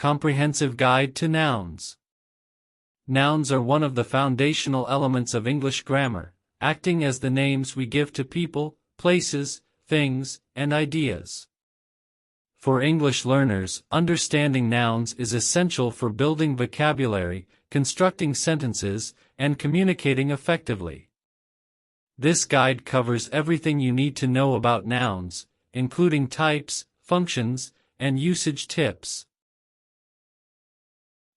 Comprehensive Guide to Nouns. Nouns are one of the foundational elements of English grammar, acting as the names we give to people, places, things, and ideas. For English learners, understanding nouns is essential for building vocabulary, constructing sentences, and communicating effectively. This guide covers everything you need to know about nouns, including types, functions, and usage tips.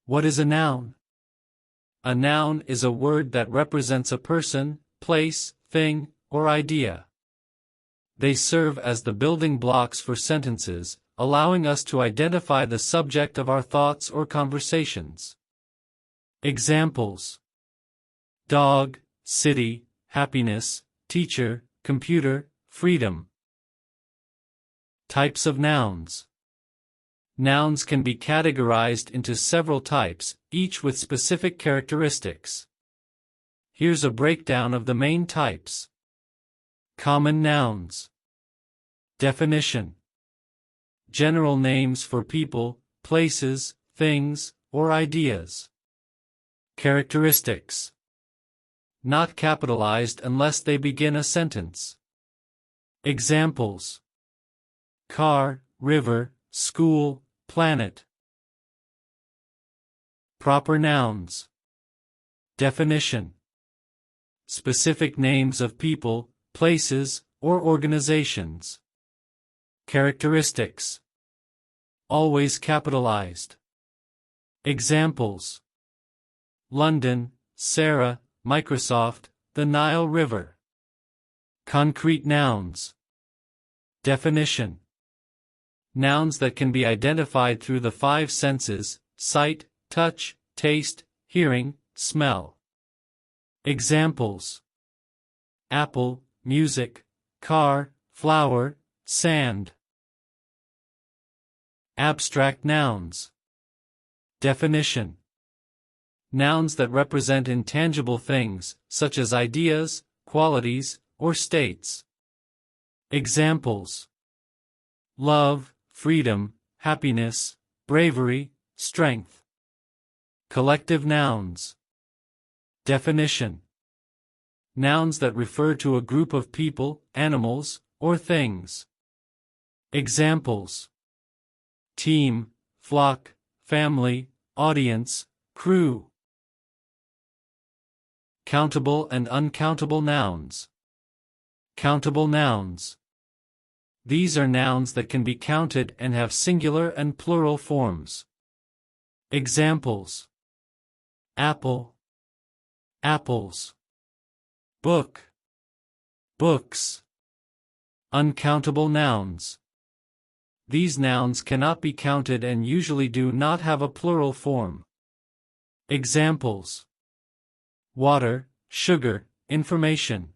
What is a noun? A noun is a word that represents a person, place, thing, or idea. They serve as the building blocks for sentences, allowing us to identify the subject of our thoughts or conversations. Examples: dog, city, happiness, teacher, computer, freedom. Types of nouns. Nouns can be categorized into several types, each with specific characteristics. Here's a breakdown of the main types. Common nouns. Definition: general names for people, places, things, or ideas. Characteristics: not capitalized unless they begin a sentence. Examples: car, river, school, planet. Proper nouns. Definition: specific names of people, places, or organizations. Characteristics: always capitalized. Examples: London, Sarah, Microsoft, the Nile River. Concrete nouns. Definition: nouns that can be identified through the five senses: sight, touch, taste, hearing, smell. Examples: apple, music, car, flower, sand. Abstract nouns. Definition: nouns that represent intangible things, such as ideas, qualities, or states. Examples: love, freedom, happiness, bravery, strength. Collective nouns. Definition: nouns that refer to a group of people, animals, or things. Examples: team, flock, family, audience, crew. Countable and uncountable nouns. Countable nouns. These are nouns that can be counted and have singular and plural forms. Examples: apple, apples. Book, books. Uncountable nouns. These nouns cannot be counted and usually do not have a plural form. Examples: water, sugar, information.